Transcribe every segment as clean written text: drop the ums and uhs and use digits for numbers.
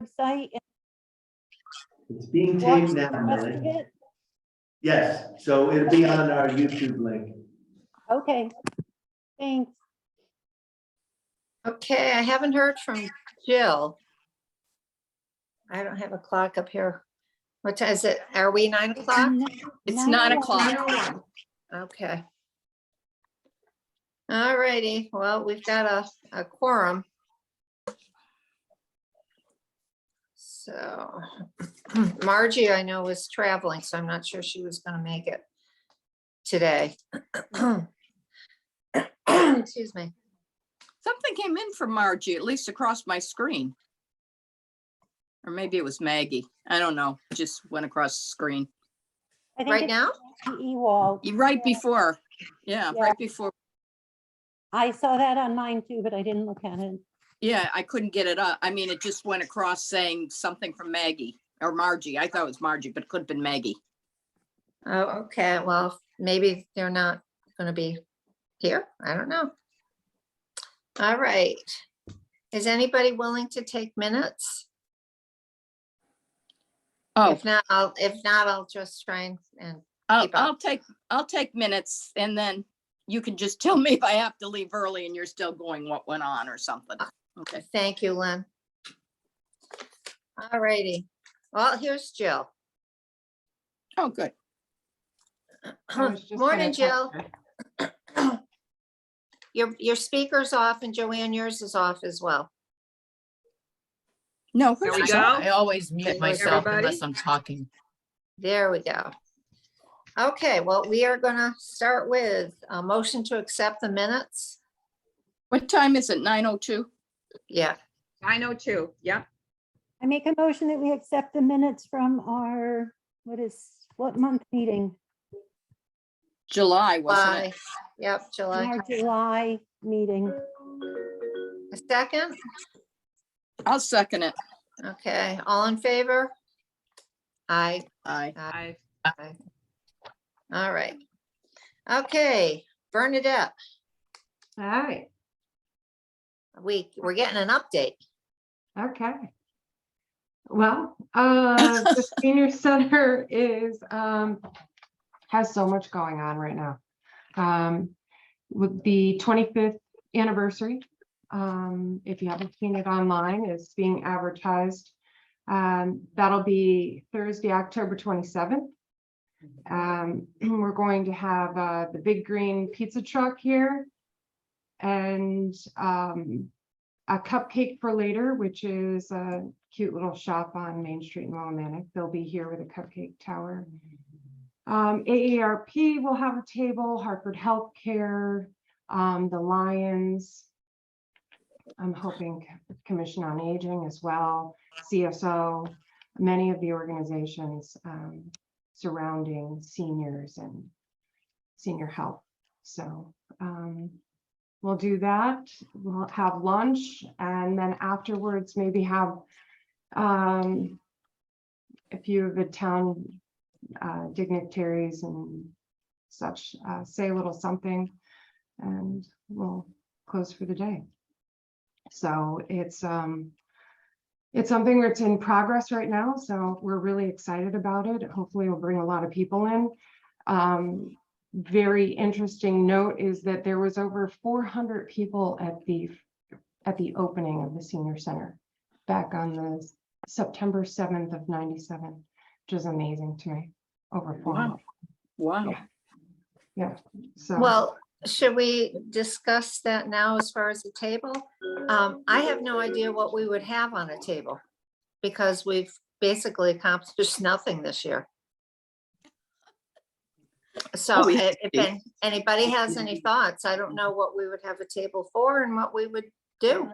website and It's being watch taped the now, rest of Millie. it? Yes, so it'll be on our YouTube link. Okay, thanks. Okay, I haven't heard from Jill. I don't have a clock up here. What time is it? Are we 9 o'clock? It's 9 o'clock. 9:01. Okay. All righty, well, we've got a quorum. So Margie, I know, was traveling, so I'm not sure she was gonna make it today. Excuse me. Something came in from Margie, at least across my screen. Or maybe it was Maggie. I don't know. Just went across the screen. I think Right it's now? Ewald. Right before. Yeah, Yeah. right before. I saw that on mine too, but I didn't look at it. Yeah, I couldn't get it up. I mean, it just went across saying something from Maggie or Margie. I thought it was Margie, but it could have been Maggie. Oh, okay, well, maybe they're not gonna be here. I don't know. All right. Is anybody willing to take minutes? Oh, If not, I'll just try and keep up. I'll take minutes and then you can just tell me if I have to leave early and you're still going what went on or something. Okay. Thank you, Lynn. All righty. Well, here's Jill. Oh, good. I was just Morning, gonna Jill. text Your speaker's off and Joanne, yours is off as well. No, There we hers is go. on. I always mute myself Everybody? unless I'm talking. There we go. Okay, well, we are gonna start with a motion to accept the minutes. What time is it? 9:02? Yeah, 9:02, yep. I make a motion that we accept the minutes from our, what month meeting? July, wasn't July. it? Yep, July. Our July meeting. A second? I'll second it. Okay, all in favor? Aye. Aye. Aye. Aye. All right. Okay, Bernadette, All right, we're getting an update. okay. Well, the senior center is, has so much going on right now. With the 25th anniversary, if you haven't seen it online, it's being advertised. That'll be Thursday, October 27th. We're going to have the big green pizza truck here and a cupcake for later, which is a cute little shop on Main Street in Willimantic. They'll be here with a cupcake tower. AARP will have a table, Hartford Healthcare, the Lions. I'm hoping Commission on Aging as well, CSO, many of the organizations surrounding seniors and senior health. So we'll do that. We'll have lunch and then afterwards maybe have a few of the town dignitaries and such say a little something and we'll close for the day. So it's something that's in progress right now. So we're really excited about it. Hopefully we'll bring a lot of people in. Very interesting note is that there was over 400 people at the opening of the senior center back on the September 7th of 97, which is amazing to me. Over 400. Wow. Yeah. So Well, should we discuss that now as far as the table? I have no idea what we would have on a table because we've basically accomplished nothing this year. So Oh, if anybody has any thoughts, I don't know what we would have a table for and what we would do.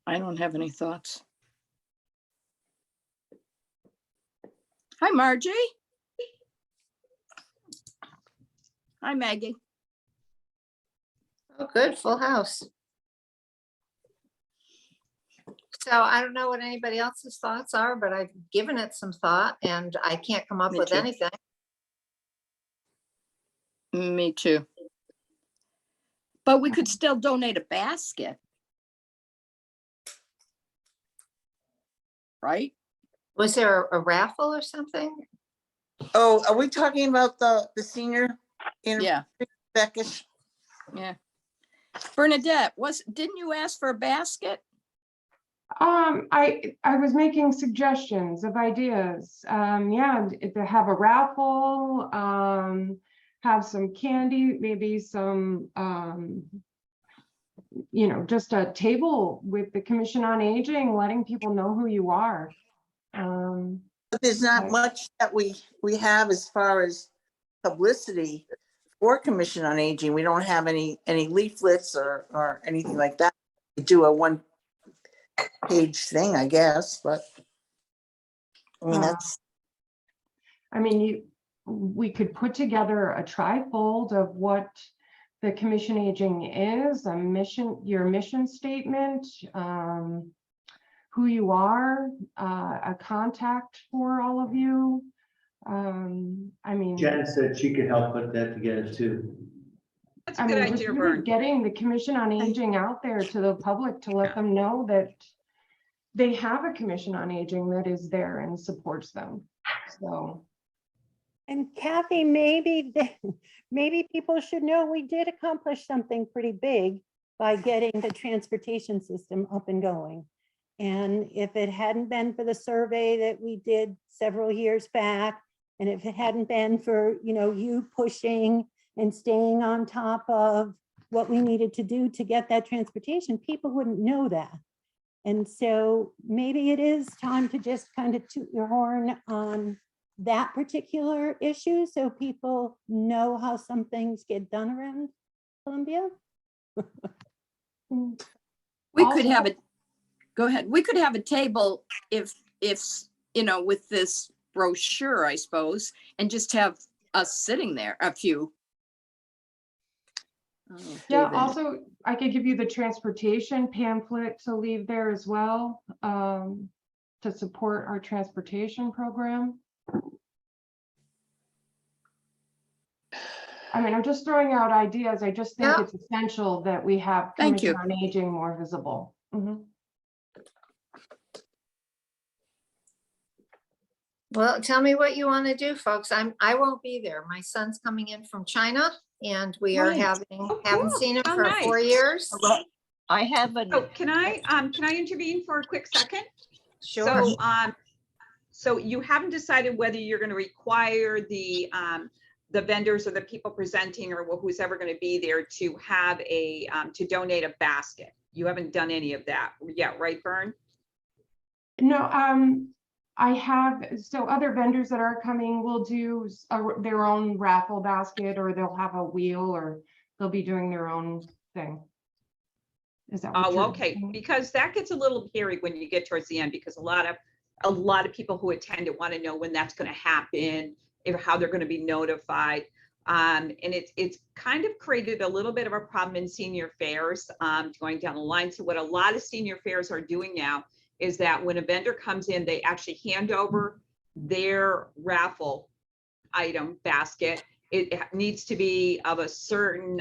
I don't have any thoughts. Hi, Margie. Hi, Maggie. Oh, good, full house. So I don't know what anybody else's thoughts are, but I've given it some thought and I can't come up Me with too. anything. Me too. But we could still donate a basket. Right? Was there a raffle or something? Oh, are we talking about the senior? Yeah, Beckish? yeah. Bernadette, didn't you ask for a basket? I was making suggestions of ideas. Yeah, to have a raffle, have some candy, maybe some, just a table with the Commission on Aging, letting people know who you are. But there's not Right. much that we have as far as publicity for Commission on Aging. We don't have any leaflets or anything like that. We do a one-page thing, I guess, but I mean, that's, I mean, we could put together a trifold of what the Commission Aging is, a mission, your mission statement, who you are, a contact for all of you. I mean, Jen said she could help put that together too. That's a I good mean, just idea, really Vern. getting the Commission on Aging out there to the public to let them know that they have a Commission on Aging that is there and supports them. So, And Kathy, maybe, maybe people should know we did accomplish something pretty big by getting the transportation system up and going. And if it hadn't been for the survey that we did several years back, and if it hadn't been for, you pushing and staying on top of what we needed to do to get that transportation, people wouldn't know that. And so maybe it is time to just kind of toot your horn on that particular issue so people know how some things get done around Columbia. We could have Also- it, go ahead. We could have a table if, with this brochure, I suppose, and just have us sitting there, a few. Oh, yeah, David. also, I could give you the transportation pamphlet to leave there as well, to support our transportation program. I mean, I'm just throwing out ideas. I just think Yeah. it's essential that we have Thank you. Commission on Aging more visible. Mhm. Well, tell me what you want to do, folks. I won't be there. My son's coming in from China and we are Nice. haven't cool. seen him Oh, for 4 nice. years. I have an, So can I intervene for a quick second? Sure. So you haven't decided whether you're going to require the vendors or the people presenting or who's ever going to be there to have to donate a basket. You haven't done any of that yet, right, Vern? No, I have, so other vendors that are coming will do their own raffle basket, or they'll have a wheel, or they'll be doing their own thing. Is that what Oh, you're okay, saying? because that gets a little hairy when you get towards the end, because a lot of people who attend it want to know when that's going to happen, how they're going to be notified. And it's kind of created a little bit of a problem in senior fairs, going down the line. So what a lot of senior fairs are doing now is that when a vendor comes in, they actually hand over their raffle item basket. It needs to be of a certain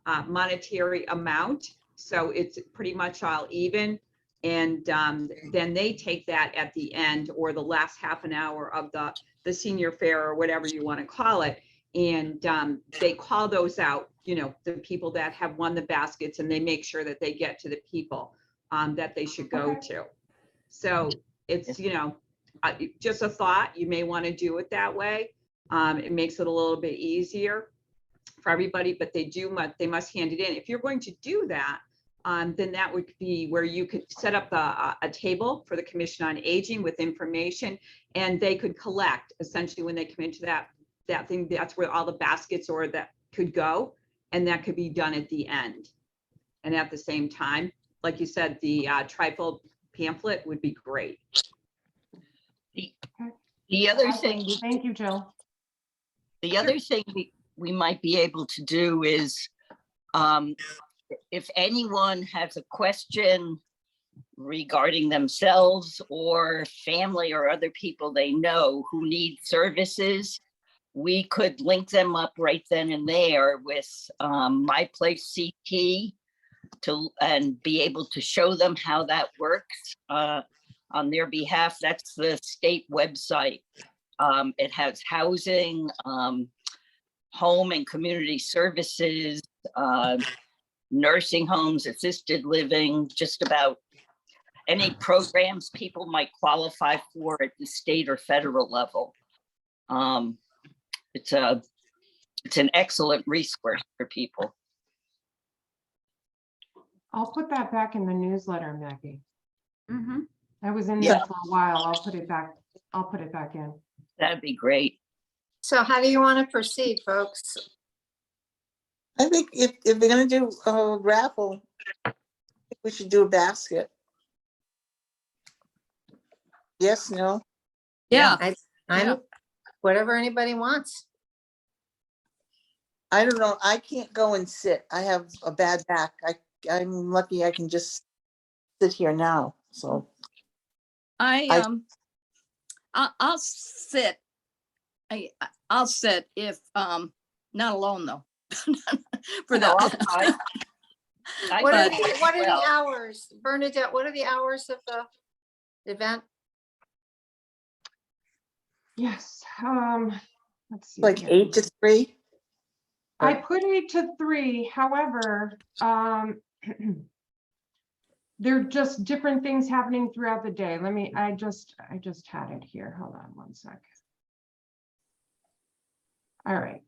monetary amount. So it's pretty much all even. And then they take that at the end or the last half an hour of the senior fair or whatever you want to call it. And they call those out, the people that have won the baskets, and they make sure that they get to the people that they should go to. So it's, just a thought. You may want to do it that way. It makes it a little bit easier for everybody, but they must hand it in. If you're going to do that, then that would be where you could set up a table for the Commission on Aging with information, and they could collect essentially when they come into that thing. That's where all the baskets or that could go, and that could be done at the end. And at the same time, like you said, the trifold pamphlet would be great. the other thing, Thank you, Jill. the other thing we might be able to do is, if anyone has a question regarding themselves or family or other people they know who need services, we could link them up right then and there with My Place CT and be able to show them how that works on their behalf. That's the state website. It has housing, home and community services, nursing homes, assisted living, just about any programs people might qualify for at the state or federal level. It's an excellent resource for people. I'll put that back in the newsletter, Maggie. Mm-hmm. I was in Yeah. there for a while. I'll put it back in. That'd be great. So how do you want to proceed, folks? I think if they're gonna do a raffle, I think we should do a basket. Yes, no? Yeah, I'm, whatever anybody wants. I don't know. I can't go and sit. I have a bad back. I'm lucky I can just sit here now, so. I'll sit. I'll sit if, not alone though. For No, I'll that. try. I What are can the, as what are well. the hours? Bernadette, what are the hours of the event? Yes, let's see. Like here. 8 to 3. I put 8 to 3, however, there are just different things happening throughout the day. I just had it here. Hold on one sec. All right.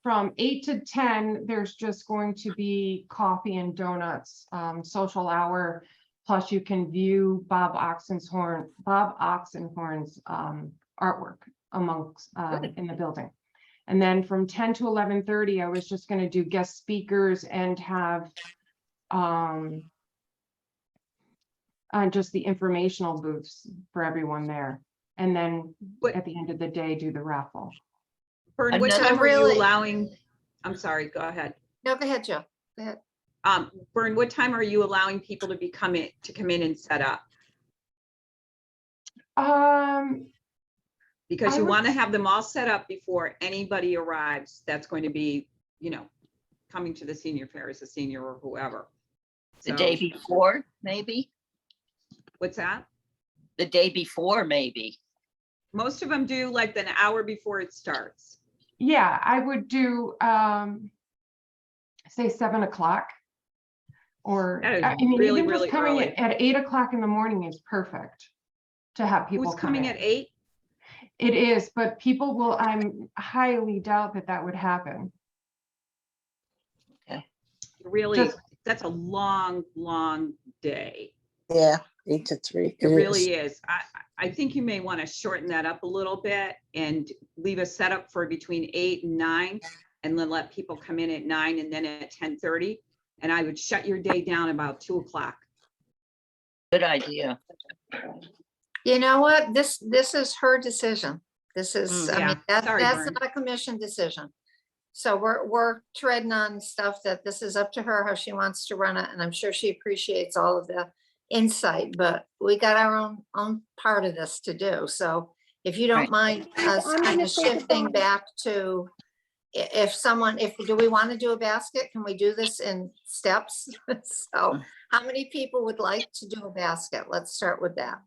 From 8 to 10, there's just going to be coffee and donuts, social hour. Plus you can view Bob Oxenhorn's artwork amongst in the building. And then from 10 to 11:30, I was just going to do guest speakers and have just the informational booths for everyone there. And then at the end of the day, do the raffle. Vern, what Another- time are you Really- allowing? I'm sorry, go ahead. No, go ahead, Joe. Go ahead. Vern, what time are you allowing people to come in and set up? Because I you would want to s- have them all set up before anybody arrives that's going to be, coming to the senior fair as a senior or whoever. The So, day before, maybe? what's that? The day before, maybe. Most of them do like an hour before it starts. Yeah, I would do say 7 o'clock. Or That is I mean, really, even just really coming early. at 8 o'clock in the morning is perfect to have people Who's come coming in. at 8? It is, but people will, I'm highly doubt that would happen. Really, Just- that's a long, long day. Yeah, 8 to 3. It really is. I think you may want to shorten that up a little bit and leave a setup for between 8 and 9, and then let people come in at 9 and then at 10:30. And I would shut your day down about 2 o'clock. Good idea. You know what? This is her decision. This is, I Yeah, mean, that's sorry, Vern. not a commission decision. So we're treading on stuff that this is up to her, how she wants to run it. And I'm sure she appreciates all of the insight, but we got our own part of this to do. So if you don't mind us I'm kind gonna of take a shifting vote. back to do we want to do a basket? Can we do this in steps? So how many people would like to do a basket? Let's start with that.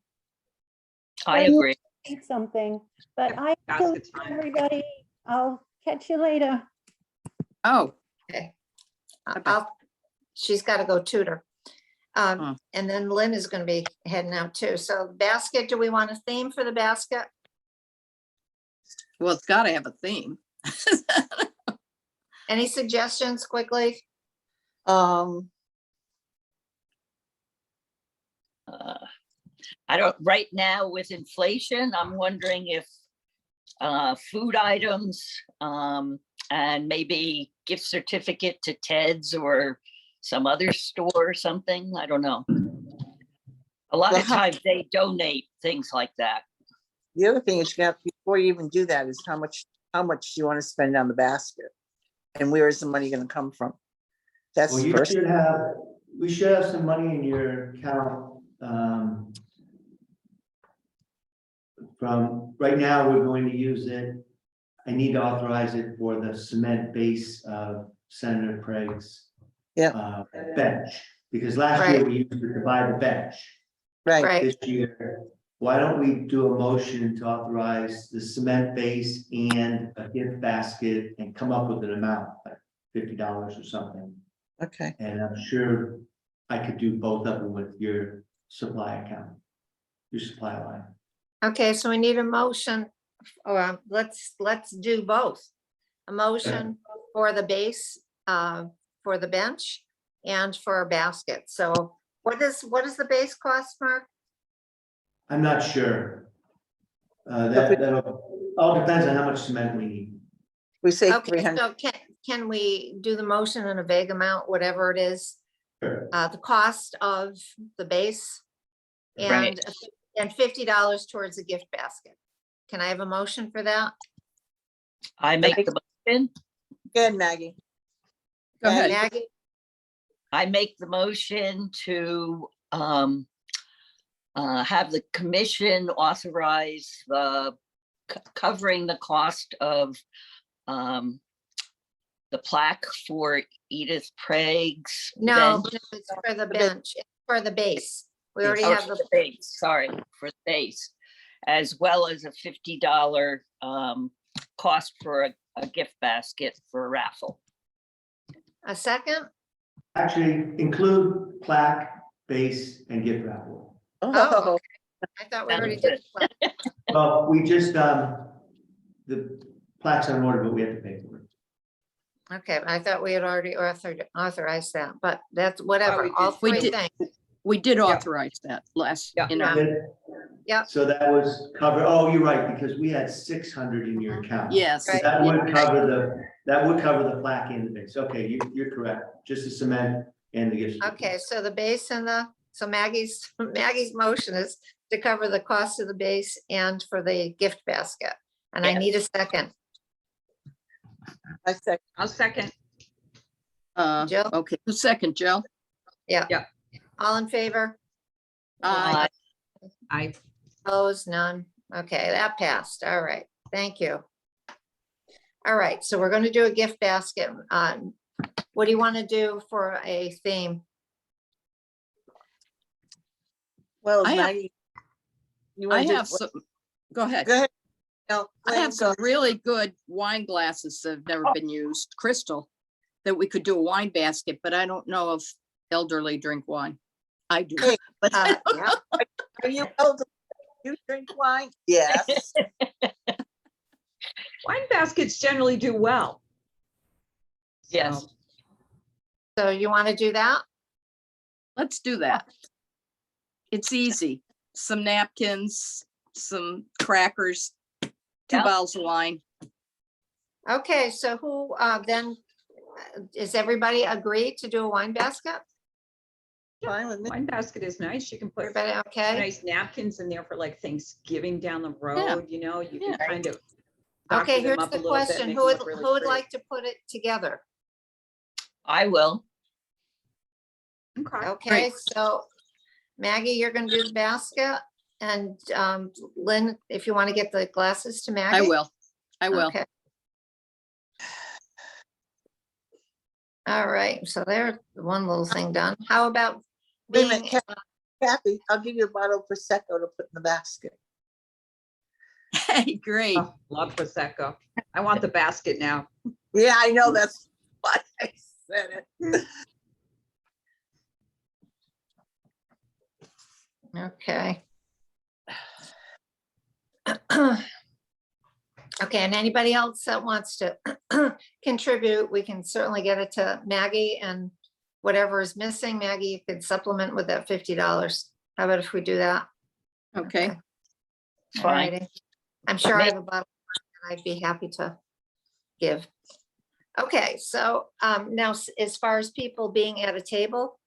I agree. Need something, but Yep, I still, basket's fine. everybody, I'll catch you later. Oh, Okay. Okay. She's got to go tutor. Hmm. And then Lynn is going to be heading out too. So basket, do we want a theme for the basket? well, it's got to have a theme. Any suggestions quickly? I don't, right now with inflation, I'm wondering if food items and maybe gift certificate to Ted's or some other store or something. I don't know. A lot of times they donate things like that. The other thing is, you have, before you even do that, is how much you want to spend on the basket, and where is the money going to come from? That's Well, the you first. should have, we should have some money in your account from, right now, we're going to use it. I need to authorize it for the cement base of Senator Craig's bench, because last year Right. we used it to buy the bench. Right. Right, This year, why don't we do a motion to authorize the cement base and a gift basket and come up with an amount, like $50 or something? Okay. And I'm sure I could do both of them with your supply account, your supply line. okay, so we need a motion, or let's do both. A motion for the base, for the bench and for a basket. So what does the base cost, Mark? I'm not sure. That'll all depends on how much cement we need. We say Okay, 300. so can we do the motion in a vague amount, whatever it is? Sure. The cost of the base Right. and $50 towards a gift basket. Can I have a motion for that? I make the motion. Good, Maggie. Go ahead. Maggie, I make the motion to have the commission authorize the covering the cost of the plaque for Edith Prague's no, bench. it's for the bench, it's for the base. We already Oh, have for the, the base, sorry, for the base, as well as a $50 cost for a gift basket for a raffle. a second? Actually, include plaque, base, and gift raffle. Oh, okay. I thought we already did. the plan. Well, we just, the plaque's on order, but we have to pay for it. Okay, I thought we had already authorized that, but that's whatever, we all did. We three did. things. We did authorize that last, Yeah. in our, Yeah. So that was covered, oh, you're right, because we had 600 in your account. yes. Right. That would cover the plaque and the base. Okay, you're correct. Just the cement and the gift. Okay, so the base and so Maggie's motion is to cover the cost of the base and for the gift basket. And I Yes. need a second. I second. I'll second. Jill? Okay, who's second, Jill? All in favor? Aye. I, Opposed, none. Okay, that passed. All right, thank you. All right, so we're going to do a gift basket. What do you want to do for a theme? Well, I have- Maggie. You I wanna do- have some, go ahead. Go ahead. No, I have some really good wine glasses that have never been used, crystal, that we could do a wine basket, but I don't know if elderly drink wine. I do. Hey, but I don't- Yeah, Are you elderly? You drink wine? Yes. wine baskets generally do well. Yes. So, so you want to do that? Let's do that. It's easy. Some napkins, some crackers, 2 Yeah. bottles of wine. Okay, so who then, is everybody agreed to do a wine basket? Fine with me. wine basket is nice. You can put Everybody okay? nice napkins in there for like Thanksgiving down the road, you know, you can Yeah. kind of. Okay, doctor them here's up a the little bit, question. make Who them would, look really who would pretty. like to put it together? I will. Okay. Okay, so Maggie, you're gonna do the basket, and Lynn, if you want to get the glasses to Maggie. I will. I will. Okay. All right, so there's one little thing done. How about Wait a being, minute, Kathy, I'll give you a bottle of Prosecco to put in the basket. Hey, great. Oh, love Prosecco. I want the basket now. Yeah, I know, that's why I said it. okay. Okay, and anybody else that wants to contribute, we can certainly get it to Maggie, and whatever is missing, Maggie, you could supplement with that $50. How about if we do that? Okay. Fine. Alrighty. I'm sure I have a bottle and I'd be happy to give. Okay, so now as far as people being at a table,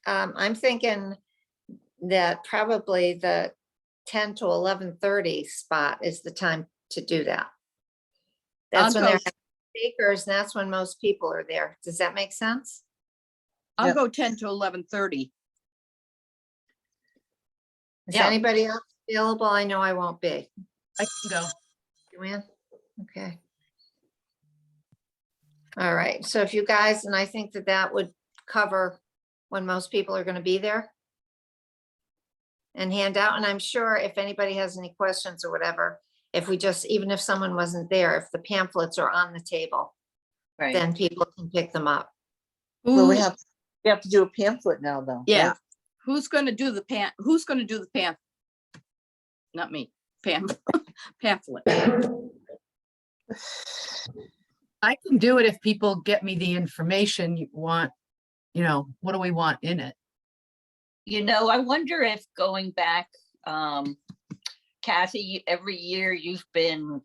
I'm thinking that probably the 10 to 11:30 spot is the time to do that. That's I'll when they're go- speakers, and that's when most people are there. Does that make sense? I'll Yeah. go 10 to 11:30. Is Yeah. anybody else available? I know I won't be. I can go. Joanne? Okay. All right, so if you guys, and I think that that would cover when most people are gonna be there. And hand out, and I'm sure if anybody has any questions or whatever, if we just, even if someone wasn't there, if the pamphlets are on the table, Right. then people can pick them up. Well, we Who- have to do a pamphlet now, though. Yeah, right? who's gonna do the Not me, Pam, pamphlet. I can do it if people get me the information you want, what do we want in it? I wonder if going back, Kathy, every year you've been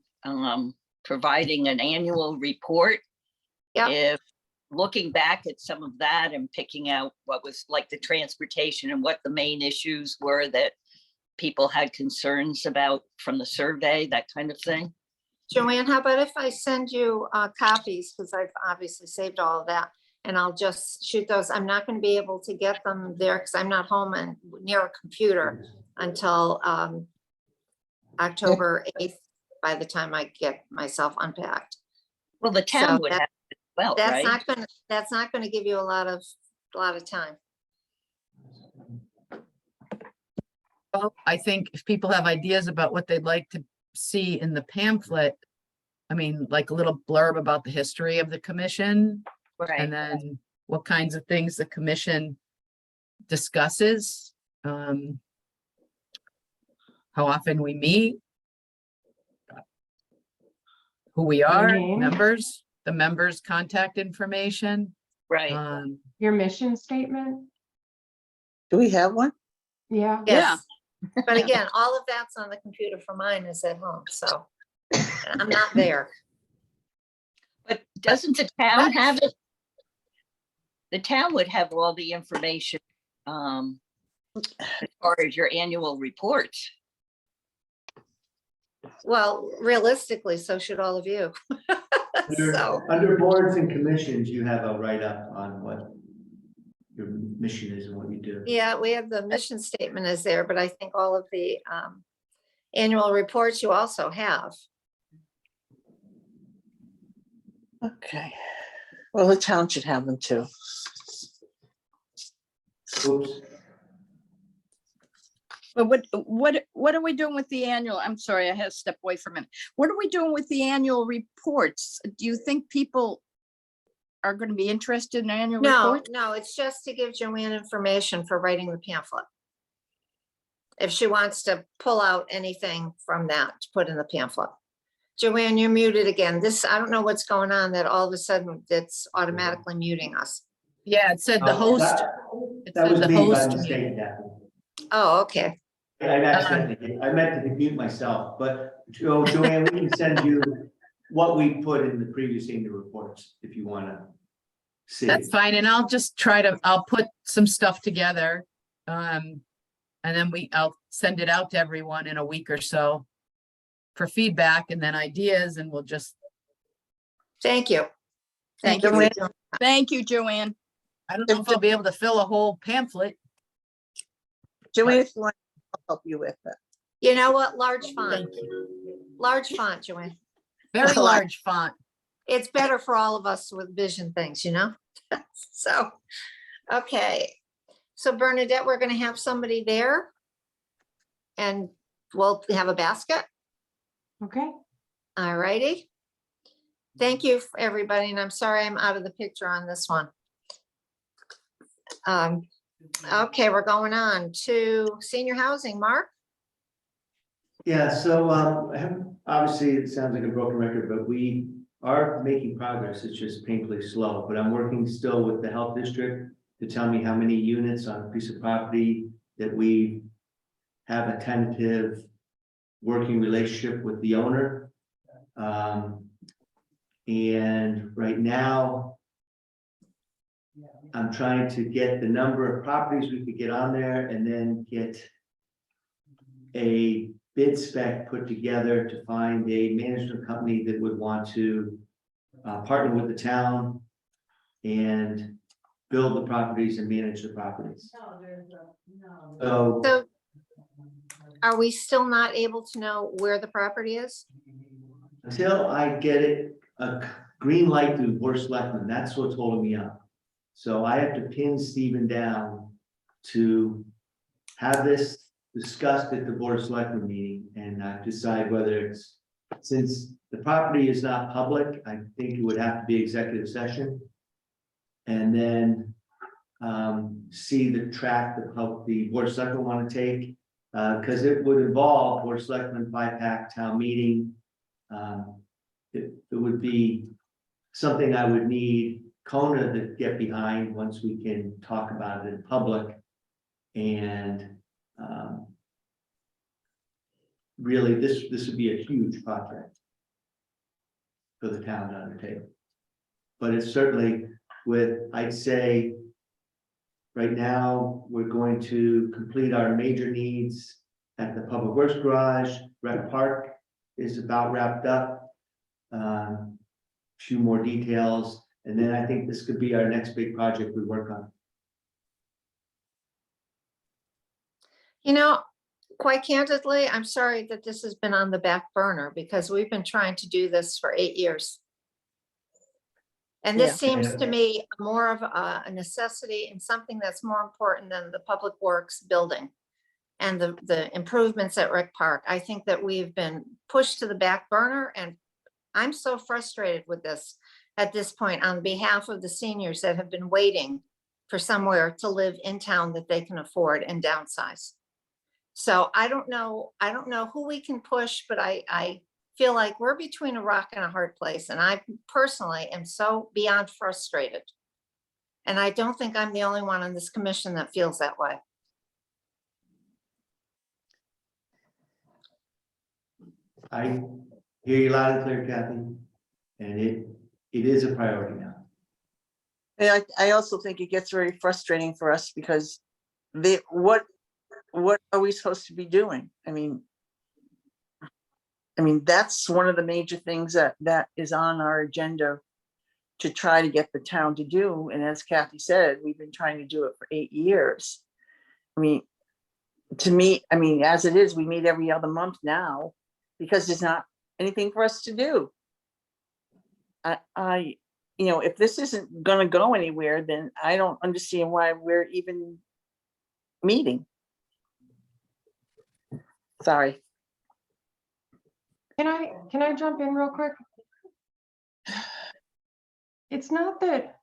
providing an annual report. Yeah. If looking back at some of that and picking out what was like the transportation and what the main issues were that people had concerns about from the survey, that kind of thing. Joanne, how about if I send you copies, because I've obviously saved all of that, and I'll just shoot those. I'm not gonna be able to get them there because I'm not home and near a computer until October 8th, by the time I get myself unpacked. Well, the So town would that- have it as well, That's right? not gonna give you a lot of time. Well, I think if people have ideas about what they'd like to see in the pamphlet, I mean, like a little blurb about the history of the commission, and Right. then what kinds of things the commission discusses, how often we meet, who we are, name? the members' contact information. Right. Your mission statement? Do we have one? Yeah. Yes. But again, all of that's on the computer for mine is at home, so I'm not there. But doesn't the town have it? The town would have all the information as far as your annual reports. Well, realistically, so should all of you. So, Under boards and commissions, you have a write-up on what your mission is and what you do. yeah, we have the mission statement is there, but I think all of the annual reports you also have. Okay. Well, the town should have them too. Oops. But what are we doing with the annual? I'm sorry, I had to step away for a minute. What are we doing with the annual reports? Do you think people are going to be interested in annual No, report? no, it's just to give Joanne information for writing the pamphlet. If she wants to pull out anything from that to put in the pamphlet. Joanne, you're muted again. I don't know what's going on that all of a sudden it's automatically muting us. Yeah, it said the Oh, host. It That said was the me by host mistake, Kathy. Oh, okay. I meant to mute myself, but Joanne, we can send you what we put in the previous annual reports if you want to see. That's fine, and I'll put some stuff together. And then I'll send it out to everyone in a week or so for feedback and then ideas, and we'll just, Thank you. Thank you. Joanne. Thank you, Joanne. I don't know if I'll be able to fill a whole pamphlet. Joanne, if you want, I'll help you with it. You know what? Large font, Thank you. large font, Joanne. Very large font. It's better for all of us with vision things, you know? So, okay. So Bernadette, we're gonna have somebody there. And we'll have a basket. Okay. All righty. Thank you, everybody, and I'm sorry I'm out of the picture on this one. Okay, we're going on to senior housing, Mark? Yeah, so obviously it sounds like a broken record, but we are making progress. It's just painfully slow, but I'm working still with the health district to tell me how many units on a piece of property that we have a tentative working relationship with the owner. And right now, I'm trying to get the number of properties we could get on there and then get a bid spec put together to find a management company that would want to partner with the town and build the properties and manage the properties. So So Are we still not able to know where the property is? Until I get it, a green light through Board of Selectmen, that's what's holding me up. So I have to pin Stephen down to have this discussed at the Board of Selectmen meeting and decide whether it's, since the property is not public, I think it would have to be executive session. And then see the track that the Board of Selectmen want to take, because it would involve Board of Selectmen, 5-pack, town meeting. It would be something I would need CONA to get behind once we can talk about it in public. And really, this would be a huge project for the town to undertake. But it's certainly with, I'd say, right now, we're going to complete our major needs at the Public Works Garage. Rec Park is about wrapped up. Few more details, and then I think this could be our next big project we work on. You know, quite candidly, I'm sorry that this has been on the back burner because we've been trying to do this for 8 years. And this seems to me more of a necessity and something that's more important than the Public Works building and the improvements at Rec Park. I think that we've been pushed to the back burner, and I'm so frustrated with this at this point on behalf of the seniors that have been waiting for somewhere to live in town that they can afford and downsize. So I don't know who we can push, but I feel like we're between a rock and a hard place. And I personally am so beyond frustrated. And I don't think I'm the only one on this commission that feels that way. I hear you loud and clear, Kathy, and it is a priority now. And I also think it gets very frustrating for us because what are we supposed to be doing? I mean, that's one of the major things that is on our agenda to try to get the town to do. And as Kathy said, we've been trying to do it for 8 years. I mean, to me, as it is, we meet every other month now because there's not anything for us to do. If this isn't going to go anywhere, then I don't understand why we're even meeting. Sorry. Can I jump in real quick? It's not that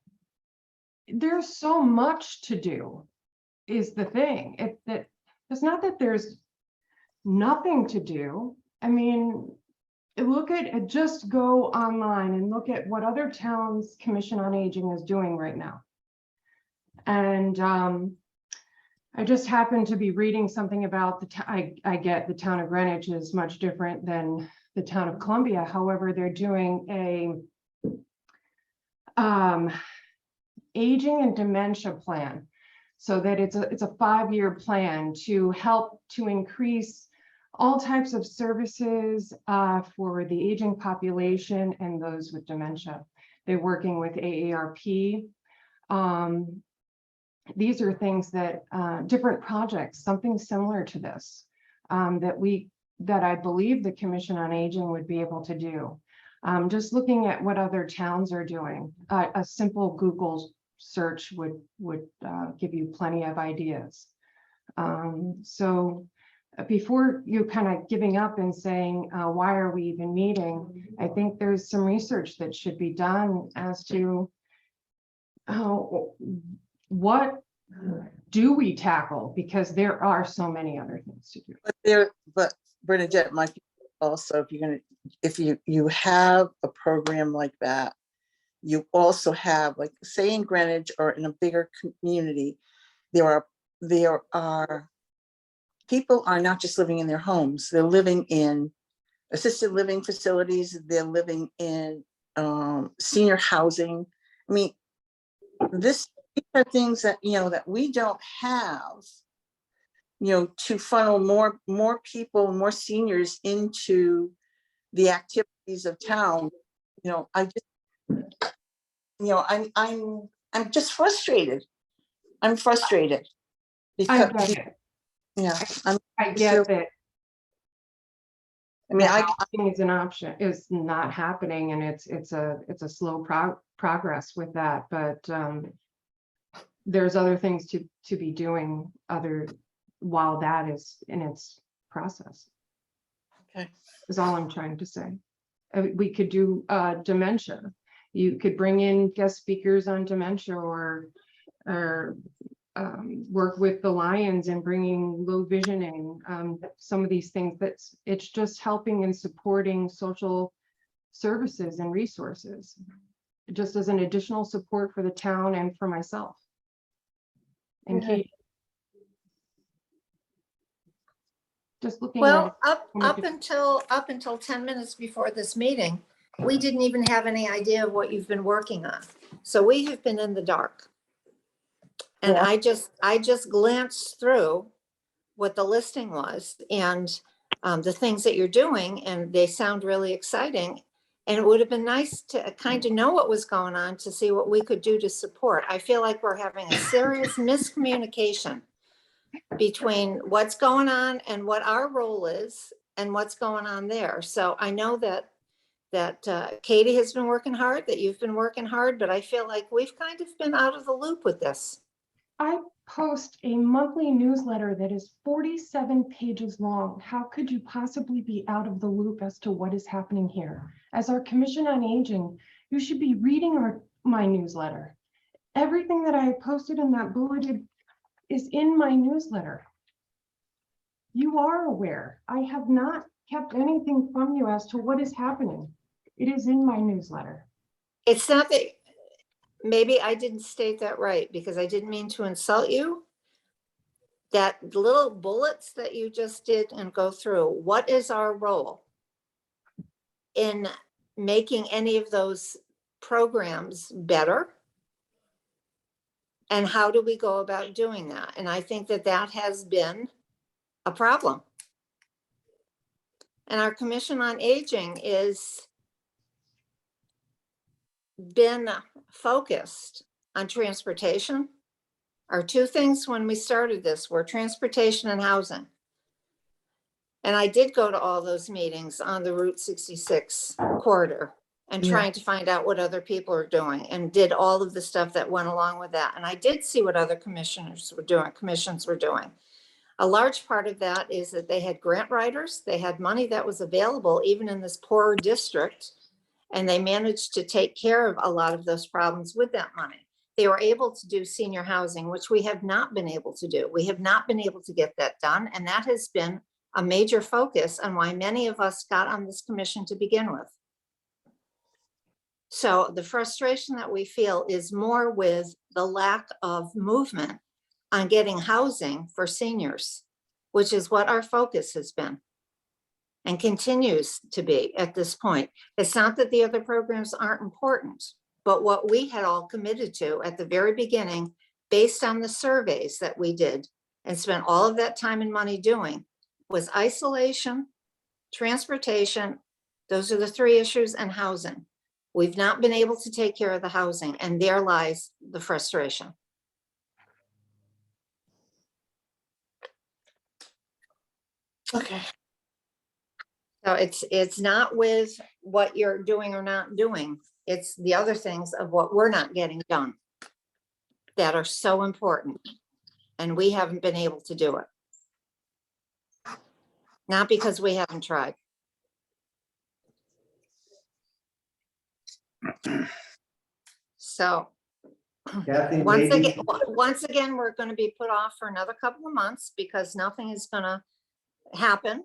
there's so much to do is the thing. It's not that there's nothing to do. I mean, just go online and look at what other towns' Commission on Aging is doing right now. And I just happened to be reading something about I get the town of Greenwich is much different than the town of Columbia. However, they're doing a aging and dementia plan, so that it's a 5-year plan to help to increase all types of services for the aging population and those with dementia. They're working with AARP. These are things that different projects, something similar to this, that I believe the Commission on Aging would be able to do. Just looking at what other towns are doing, a simple Google search would give you plenty of ideas. So before you kind of giving up and saying, why are we even meeting? I think there's some research that should be done as to what do we tackle, because there are so many other things to do. But Bernadette, might be also, if you have a program like that, you also have, like, say in Greenwich or in a bigger community, there are people are not just living in their homes, they're living in assisted living facilities, they're living in senior housing. I mean, these are things that, that we don't have, to funnel more people, more seniors into the activities of town. I'm just frustrated. I'm frustrated I because get it. yeah, I get that I mean, I, Housing is an option, is not happening, and it's a slow progress with that, but there's other things to be doing while that is in its process, okay. is all I'm trying to say. We could do dementia. You could bring in guest speakers on dementia, or work with the Lions and bringing low visioning, some of these things. It's just helping and supporting social services and resources, just as an additional support for the town and for myself. And Okay. Kate, just looking at Well, it. up until 10 minutes before this meeting, we didn't even have any idea of what you've been working on. So we have been in the dark. And Yeah. I just glanced through what the listing was and the things that you're doing, and they sound really exciting. And it would have been nice to kind of know what was going on to see what we could do to support. I feel like we're having a serious miscommunication between what's going on and what our role is and what's going on there. So I know that Katie has been working hard, that you've been working hard, but I feel like we've kind of been out of the loop with this. I post a monthly newsletter that is 47 pages long. How could you possibly be out of the loop as to what is happening here? As our Commission on Aging, you should be reading my newsletter. Everything that I posted in that bulleted is in my newsletter. You are aware. I have not kept anything from you as to what is happening. It is in my newsletter. It's not that, maybe I didn't state that right because I didn't mean to insult you. That little bullets that you just did and go through, what is our role in making any of those programs better? And how do we go about doing that? And I think that that has been a problem. And our Commission on Aging is been focused on transportation. Our two things when we started this were transportation and housing. And I did go to all those meetings on the Route 66 corridor and Yeah. trying to find out what other people are doing, and did all of the stuff that went along with that. And I did see what other commissions were doing. A large part of that is that they had grant writers, they had money that was available even in this poorer district, and they managed to take care of a lot of those problems with that money. They were able to do senior housing, which we have not been able to do. We have not been able to get that done, and that has been a major focus on why many of us got on this commission to begin with. So the frustration that we feel is more with the lack of movement on getting housing for seniors, which is what our focus has been and continues to be at this point. It's not that the other programs aren't important, but what we had all committed to at the very beginning, based on the surveys that we did and spent all of that time and money doing, was isolation, transportation, those are the three issues, and housing. We've not been able to take care of the housing, and there lies the frustration. Okay. So it's not with what you're doing or not doing. It's the other things of what we're not getting done that are so important. And we haven't been able to do it. Not because we haven't tried. So Kathy, once maybe, again, we're going to be put off for another couple of months because nothing is going to happen,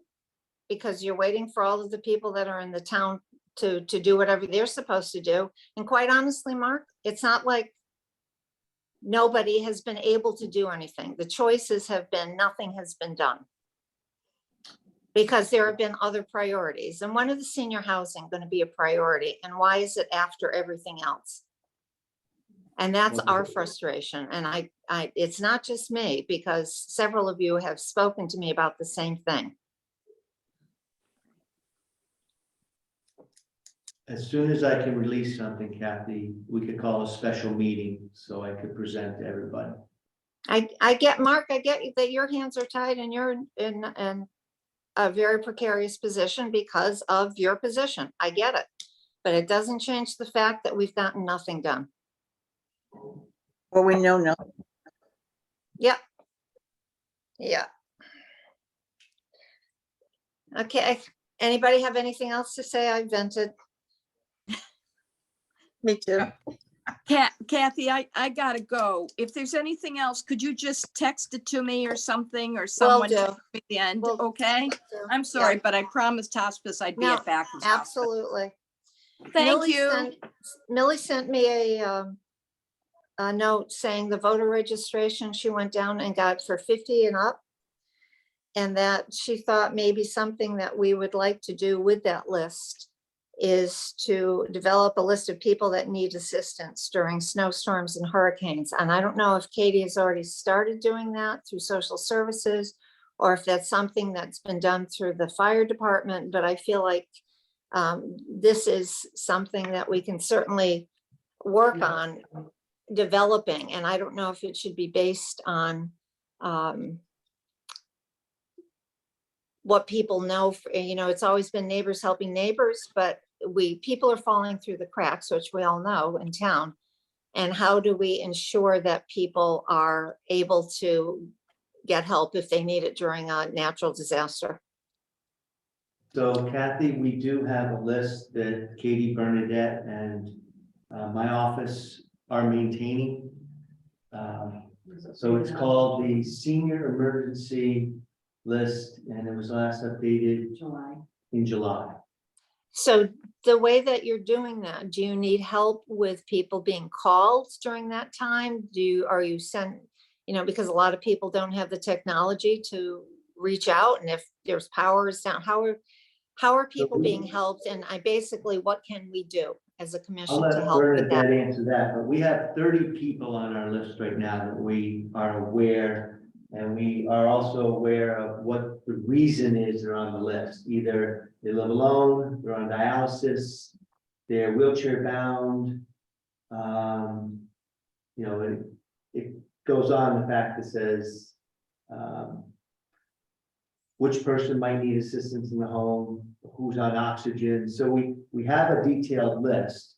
because you're waiting for all of the people that are in the town to do whatever they're supposed to do. And quite honestly, Mark, it's not like nobody has been able to do anything. The choices have been nothing has been done because there have been other priorities. And when is the senior housing going to be a priority? And why is it after everything else? And that's our frustration. And it's not just me, because several of you have spoken to me about the same thing. as soon as I can release something, Kathy, we could call a special meeting so I could present to everybody. I get, Mark, I get that your hands are tied and you're in, and a very precarious position because of your position. I get it. But it doesn't change the fact that we've gotten nothing done. Well, we know no. Yeah. Yeah. Okay, anybody have anything else to say? I vented. Me too. Kathy, I gotta go. If there's anything else, could you just text it to me or something, or Will someone do. at the end, Will okay? I'm sorry, but I promised hospice I'd be No, at Backus Hospice. absolutely. Thank you. Millie sent me a note saying the voter registration, she went down and got for 50 and up. And that she thought maybe something that we would like to do with that list is to develop a list of people that need assistance during snowstorms and hurricanes. And I don't know if Katie has already started doing that through social services, or if that's something that's been done through the fire department, but I feel like this is something that we can certainly work on developing. And I don't know if it should be based on what people know, it's always been neighbors helping neighbors, but people are falling through the cracks, which we all know in town. And how do we ensure that people are able to get help if they need it during a natural disaster? So Kathy, we do have a list that Katie, Bernadette, and my office are maintaining. So it's called the Senior Emergency List, and it was last updated in July. So the way that you're doing that, do you need help with people being called during that time? Are you sent, because a lot of people don't have the technology to reach out, and if there's powers down, how are people being helped? And what can we do as a I'll commission let to help with that? Bernadette answer that, but we have 30 people on our list right now that we are aware. And we are also aware of what the reason is they're on the list. Either they live alone, they're on dialysis, they're wheelchair bound. It goes on the fact that says which person might need assistance in the home, who's on oxygen. So we have a detailed list.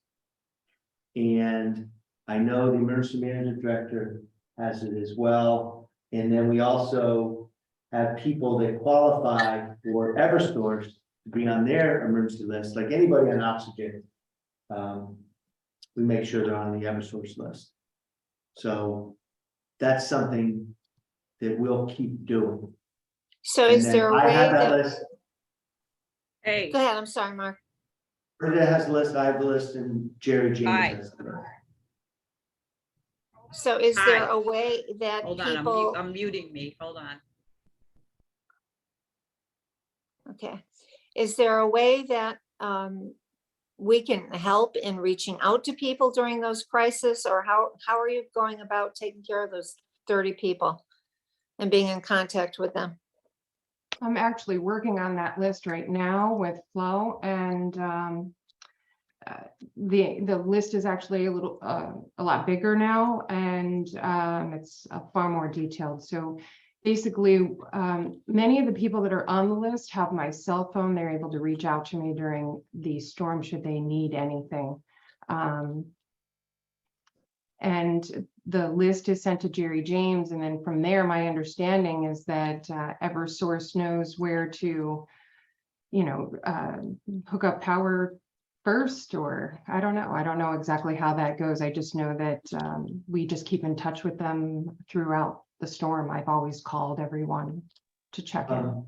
And I know the emergency management director has it as well. And then we also have people that qualify for Eversource to be on their emergency list, like anybody on oxygen. We make sure they're on the Eversource list. So that's something that we'll keep doing. So And is then there a I way have that that, list. Hey, go ahead, I'm sorry, Mark. Bernadette has the list, I have the list, and Jerry James Hi. has the list. So is there Hi. a way that hold on, people, I'm muting me, hold on. okay, is there a way that we can help in reaching out to people during those crises? Or how are you going about taking care of those 30 people and being in contact with them? I'm actually working on that list right now with Flo, and the list is actually a lot bigger now, and it's far more detailed. So basically, many of the people that are on the list have my cell phone. They're able to reach out to me during the storm should they need anything. And the list is sent to Jerry James, and then from there, my understanding is that Eversource knows where to, hook up power first, or I don't know exactly how that goes. I just know that we just keep in touch with them throughout the storm. I've always called everyone to check in.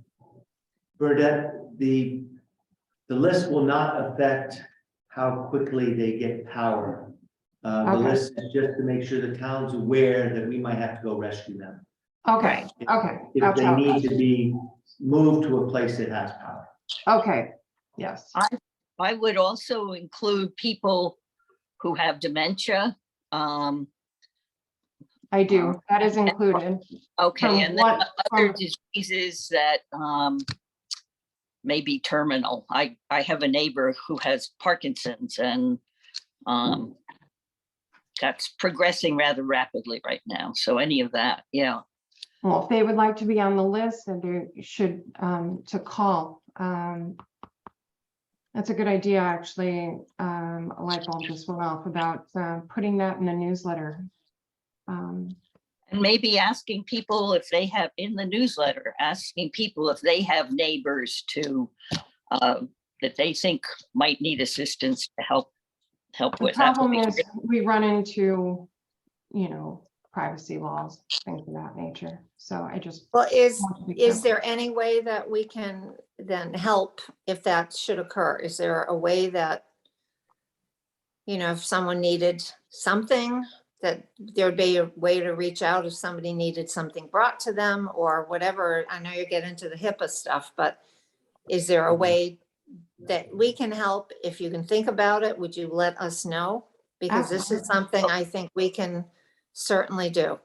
Bernadette, the list will not affect how quickly they get power. The Okay. list is just to make sure the town's aware that we might have to go rescue them. Okay, okay. If they need to be moved to a place that has power. Okay, yes. I would also include people who have dementia. I do. That is included. Okay, From and then what- other from- diseases that may be terminal. I have a neighbor who has Parkinson's, and that's progressing rather rapidly right now. So any of that, yeah. Well, if they would like to be on the list, then they should, to call. That's a good idea, actually. A light bulb just went off about putting that in the newsletter. And maybe asking people if they have, in the newsletter, asking people if they have neighbors to, that they think might need assistance to help The with. That would problem be is great. we run into, privacy laws, things of that nature. So I just. Well, want to be is careful. there any way that we can then help if that should occur? Is there a way that, if someone needed something, that there'd be a way to reach out if somebody needed something brought to them or whatever? I know you get into the HIPAA stuff, but is there a way that we can help? If you can think about it, would you let us know? Because this is something I think we can certainly do.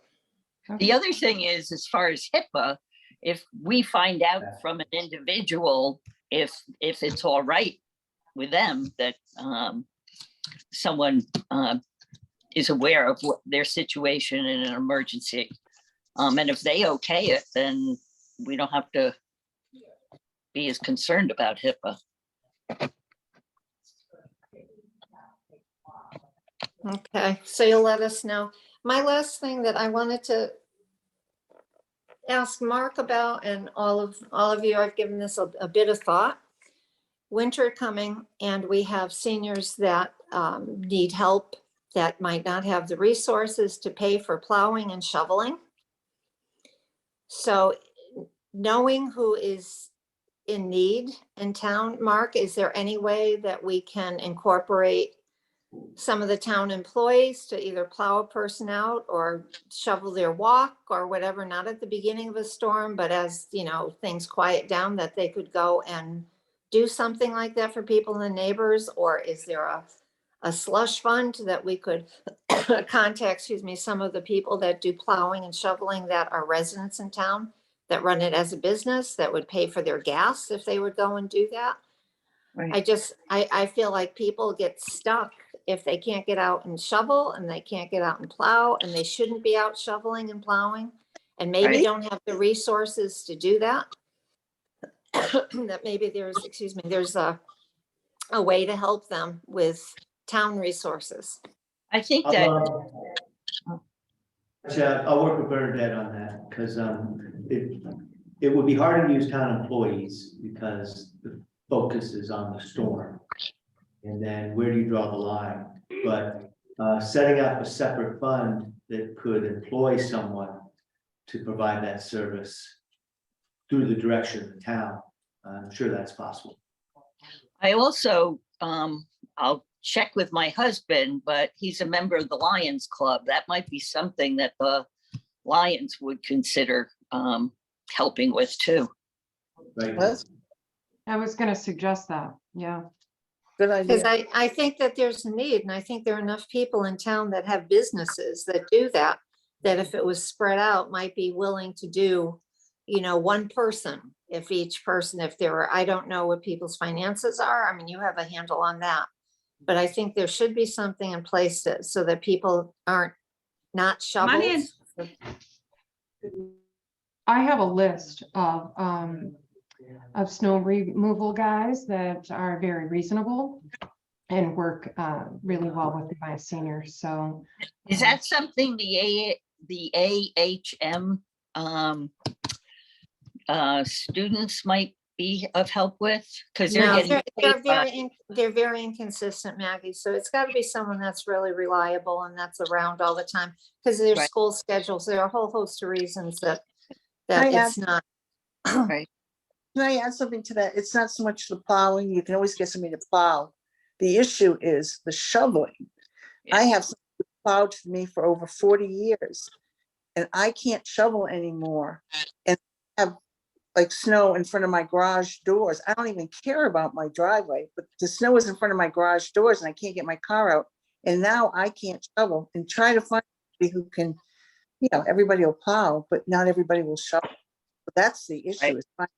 The other thing is, as far as HIPAA, if we find out from an individual, if it's all right with them that someone is aware of what their situation in an emergency, and if they okay it, then we don't have to be as concerned about HIPAA. Okay, so you'll let us know. My last thing that I wanted to ask Mark about, and all of you, I've given this a bit of thought. Winter coming, and we have seniors that need help, that might not have the resources to pay for plowing and shoveling. So knowing who is in need in town, Mark, is there any way that we can incorporate some of the town employees to either plow a person out or shovel their walk or whatever, not at the beginning of a storm, but as, things quiet down, that they could go and do something like that for people and the neighbors? Or is there a slush fund that we could contact, some of the people that do plowing and shoveling that are residents in town, that run it as a business, that would pay for their gas if they would go and do that? Right. I feel like people get stuck if they can't get out and shovel, and they can't get out and plow, and they shouldn't be out shoveling and plowing, and maybe Right. don't have the resources to do that. That maybe there's a way to help them with town resources. I think that, I'll work with Bernadette on that, because it would be hard to use town employees because the focus is on the storm. And then where do you draw the line? But setting up a separate fund that could employ someone to provide that service through the direction of the town, I'm sure that's possible. I also, I'll check with my husband, but he's a member of the Lions Club. That might be something that the Lions would consider helping with too. Right. I was gonna suggest that, yeah. Good Because idea. I think that there's a need, and I think there are enough people in town that have businesses that do that, that if it was spread out, might be willing to do, one person. If each person, if there were, I don't know what people's finances are. I mean, you have a handle on that. But I think there should be something in place so that people aren't not Come on in. shovels. I have a list of snow removal guys that are very reasonable and work really well with my seniors. So Is that something the AHM students might be of help with? Because they're No, getting they're very inconsistent, Maggie. So it's got to be someone that's really reliable and that's around all the time, because their Right. school schedules, there are a whole host of reasons that I it's not. Can I add something to that? It's not so much the plowing. You can always get somebody to plow. The issue is the shoveling. I have somebody who plowed for me for over 40 years, and I can't shovel anymore. And have like snow in front of my garage doors. I don't even care about my driveway, but the snow is in front of my garage doors and I can't get my car out. And now I can't shovel, and try to find somebody who can, everybody will plow, but not everybody will shovel. But that's the issue, Right. is finding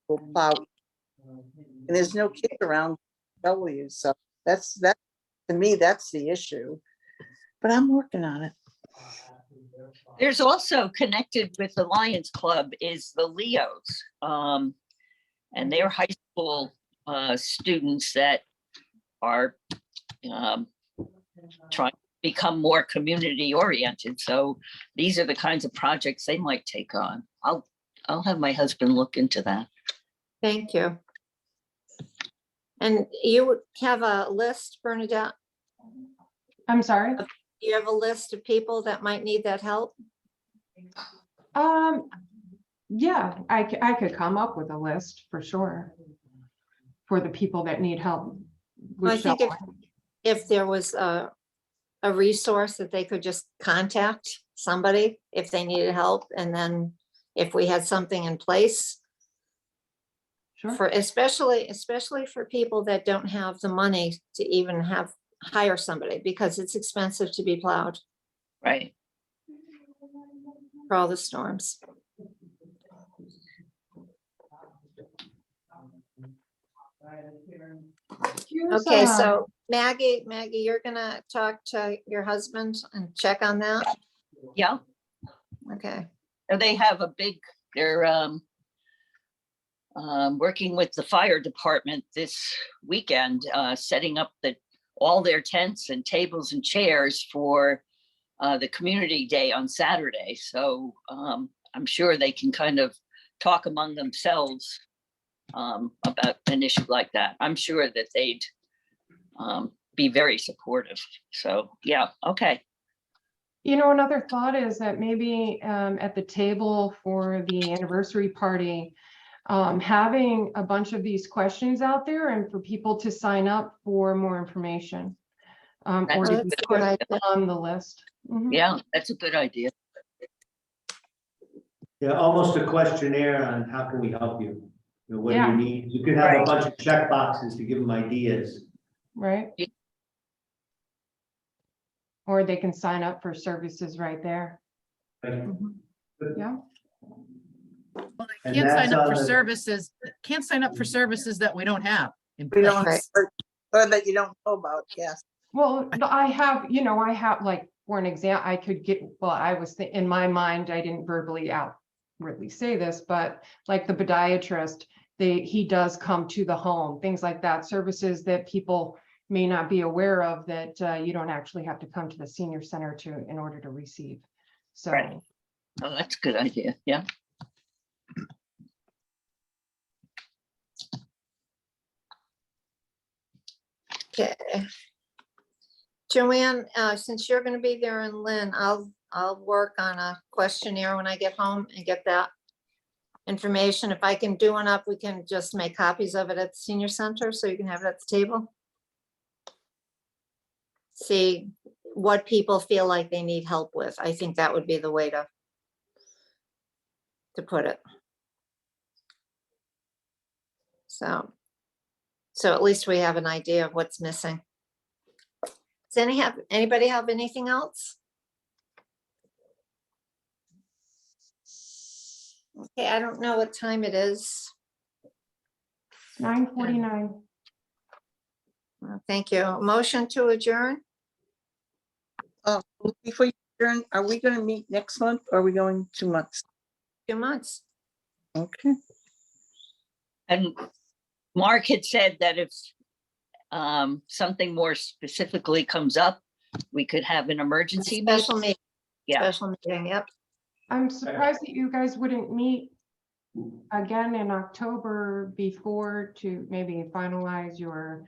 people who plow. And there's no kids around to shovel you. So that to me, that's the issue. But I'm working on it. There's also connected with the Lions Club is the Leos. And they're high school students that are trying to become more community oriented. So these are the kinds of projects they might take on. I'll have my husband look into that. Thank you. And you have a list, Bernadette? I'm sorry. You have a list of people that might need that help? Yeah, I could come up with a list for sure. For the people that need help. I with think shelter. if there was a resource that they could just contact somebody if they needed help, and then if we had something in place Sure. for, especially for people that don't have the money to even hire somebody, because it's expensive to be plowed Right. for all the storms. Here's, Okay, so Maggie, you're gonna talk to your husband and check on that? Yeah. Okay, And they have they're working with the fire department this weekend, setting up all their tents and tables and chairs for the community day on Saturday. So I'm sure they can kind of talk among themselves about an issue like that. I'm sure that they'd be very supportive. So yeah, okay. you know, another thought is that maybe at the table for the anniversary party, having a bunch of these questions out there and for people to sign up for more information. Or That's to a be good put idea. on the list. Mhm. Yeah, that's a good idea. Yeah, almost a questionnaire on how can we help you? You know, what do Yeah. you need? You could have a Right. bunch of check boxes to give them ideas. Right? Yeah. Or they can sign up for services right there. Like, Mhm. Yeah, Well, they And can't sign that's up on for the- services, can't sign up for services that we don't have in We don't, place. or that you don't know about, yes. well, I have, like, for an example, I could get, well, I was, in my mind, I didn't verbally outwardly say this, but like the podiatrist, he does come to the home, things like that, services that people may not be aware of, that you don't actually have to come to the senior center in order to receive. So, Right. Oh, that's a good idea. Yeah. Okay. Joanne, since you're gonna be there in Lynn, I'll work on a questionnaire when I get home and get that information. If I can do one up, we can just make copies of it at the senior center, so you can have it at the table. See what people feel like they need help with. I think that would be the way to put it. So at least we have an idea of what's missing. Does anybody have anything else? Okay, I don't know what time it is. 9:49. Thank you. Motion to adjourn? Before you adjourn, are we gonna meet next month or are we going 2 months? 2 months. Okay. And Mark had said that if something more specifically comes up, we could have an emergency meeting. Special meeting. Yeah. Special meeting, yep. I'm surprised that you guys wouldn't meet again in October before to maybe finalize your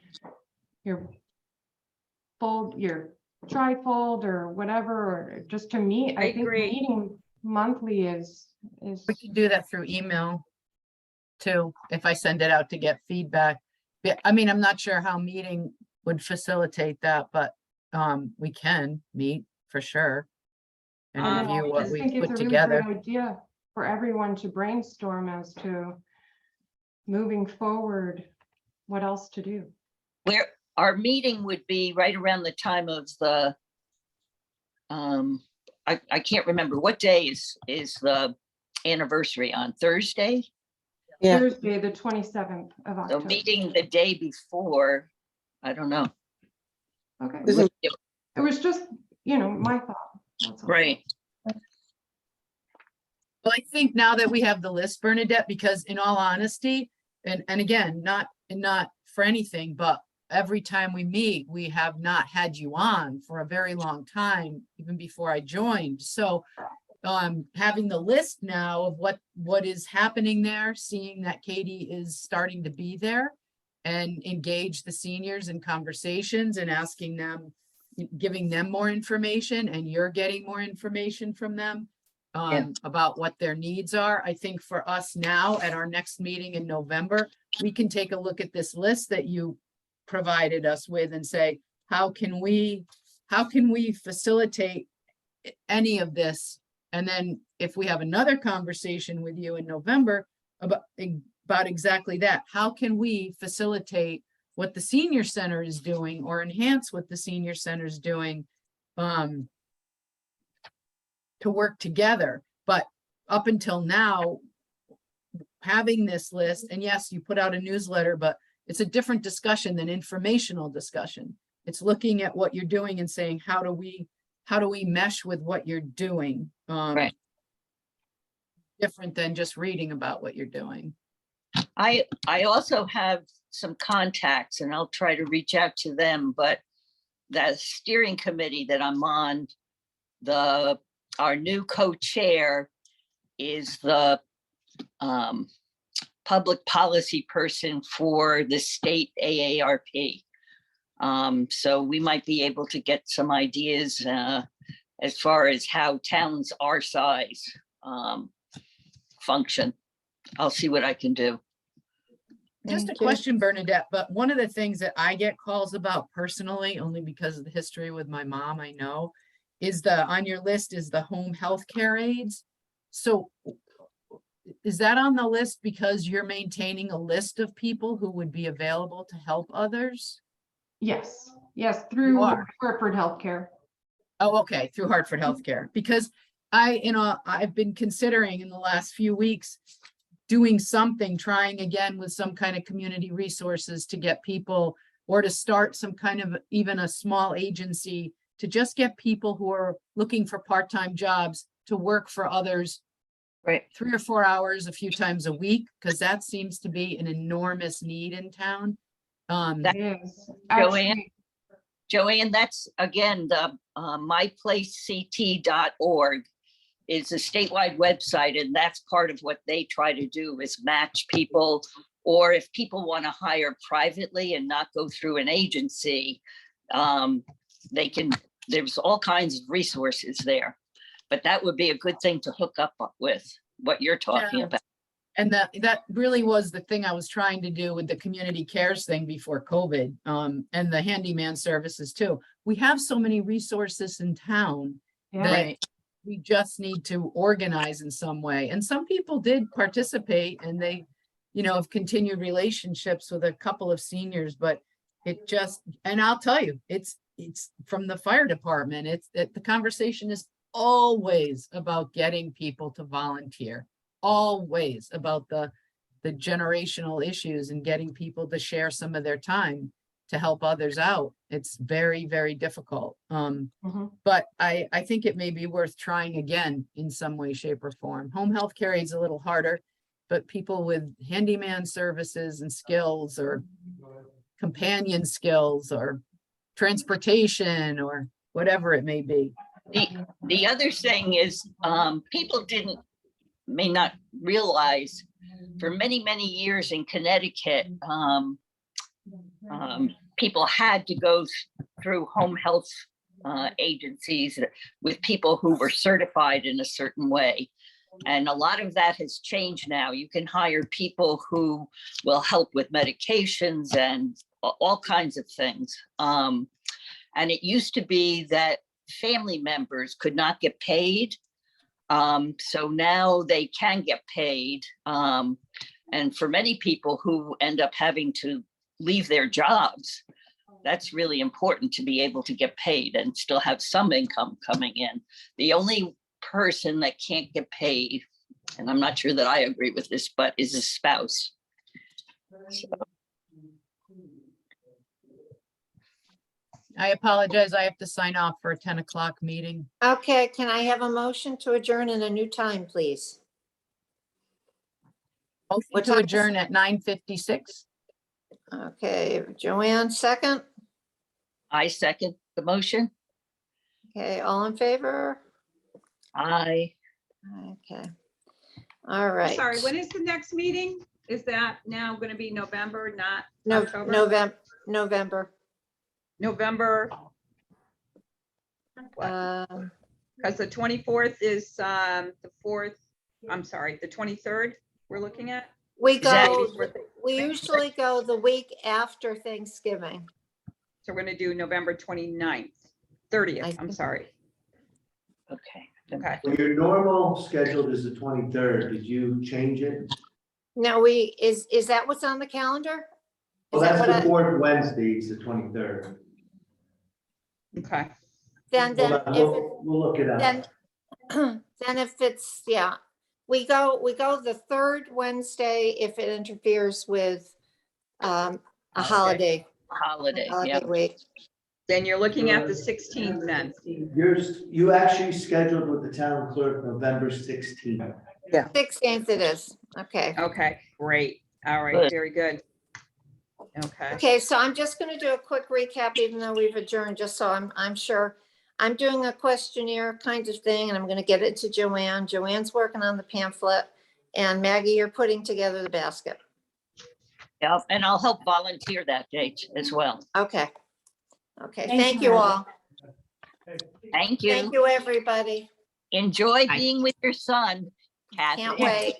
trifold or whatever, or just to meet. I I think agree. meeting monthly is. We can do that through email too, if I send it out to get feedback. Yeah, I mean, I'm not sure how meeting would facilitate that, but we can meet for sure. And I review I what just we think it's put a really together. great idea for everyone to brainstorm as to moving forward, what else to do. Where our meeting would be right around the time of the, I can't remember what day is the anniversary on Thursday? Yeah. Thursday, the 27th of So October. meeting the day before, I don't know. Okay, Isn't- it was just, my thought. That's all. Right. Well, I think now that we have the list, Bernadette, because in all honesty, and again, not for anything, but every time we meet, we have not had you on for a very long time, even before I joined. So having the list now of what is happening there, seeing that Katie is starting to be there and engage the seniors in conversations and asking them, giving them more information, and you're getting more information from them about what their needs are. I think for us now at our next meeting in November, we can take a look at this list that you provided us with and say, how can we facilitate any of this? And then if we have another conversation with you in November about exactly that, how can we facilitate what the senior center is doing or enhance what the senior center is doing to work together? But up until now, having this list, and yes, you put out a newsletter, but it's a different discussion than informational discussion. It's looking at what you're doing and saying, how do we mesh with what you're doing? Right. Different than just reading about what you're doing. I also have some contacts and I'll try to reach out to them, but the steering committee that I'm on, our new co-chair is the public policy person for the state AARP. So we might be able to get some ideas as far as how towns our size function. I'll see what I can do. Just a Thank you. question, Bernadette, but one of the things that I get calls about personally, only because of the history with my mom, I know, is on your list is the home health care aides. So is that on the list because you're maintaining a list of people who would be available to help others? Yes, through are. Hartford Healthcare. Oh, okay, through Hartford Healthcare, because I've been considering in the last few weeks doing something, trying again with some kind of community resources to get people, or to start some kind of even a small agency to just get people who are looking for part-time jobs to work for others. Right. 3 or 4 hours a few times a week, because that seems to be an enormous need in town. That- It is. Joanne? Actually, Joanne, that's again, the myplacect.org is a statewide website, and that's part of what they try to do is match people, or if people want to hire privately and not go through an agency, they can, there's all kinds of resources there. But that would be a good thing to hook up with what you're talking Yeah. about. And that really was the thing I was trying to do with the community cares thing before COVID, and the handyman services too. We have so many resources in town yeah, that we just need to organize in some way. And some people did participate and they, have continued relationships with a couple of seniors, but it just, and I'll tell you, it's from the fire department. The conversation is always about getting people to volunteer. Always about the generational issues and getting people to share some of their time to help others out. It's very, very difficult. But I think it may be worth trying again in some way, shape, or form. Home health care is a little harder, but people with handyman services and skills, or companion skills, or transportation, or whatever it may be. The other thing is, people may not realize for many, many years in Connecticut, people had to go through home health agencies with people who were certified in a certain way. And a lot of that has changed now. You can hire people who will help with medications and all kinds of things. And it used to be that family members could not get paid. So now they can get paid. And for many people who end up having to leave their jobs, that's really important to be able to get paid and still have some income coming in. The only person that can't get paid, and I'm not sure that I agree with this, but is a spouse. So. I apologize. I have to sign off for a 10 o'clock meeting. Okay, can I have a motion to adjourn in a new time, please? Motion What to time is- adjourn at 9:56. Okay, Joanne, second. I second the motion. Okay, all in favor? I, Okay. All right. Sorry, when is the next meeting? Is that now going to be November, not No, October? November. November, what? Um, Because the 24th is the 4th, I'm sorry, the 23rd we're looking at? We that- go, we usually go the week after Thanksgiving. So we're going to do November 29th, 30th, I'm see. sorry. okay. Okay. Well, your normal scheduled is the 23rd. Did you change it? No, is that what's on the calendar? Well, Is that that's what the I- fourth Wednesday, it's the 23rd. Okay. Then, Hold on, if it, we'll look it up. then, then if it's, yeah, we go the third Wednesday if it interferes with a Okay. holiday Holiday, yeah. week. Then you're looking at the 16th then. You actually scheduled with the town clerk November 16th. 16th it is. Okay. Okay, great. All right, Good. very good. Okay. Okay, so I'm just gonna do a quick recap, even though we've adjourned, just so I'm sure. I'm doing a questionnaire kind of thing, and I'm gonna get it to Joanne. Joanne's working on the pamphlet, and Maggie, you're putting together the basket. Yeah, and I'll help volunteer that date as well. Okay. Okay, Thank thank you, you Maggie. all. Thank Thank you. you, everybody. Enjoy Bye. being with your son, Can't Kathy. wait.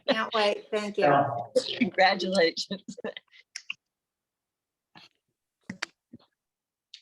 Can't wait. Thank you. Yeah. Congratulations.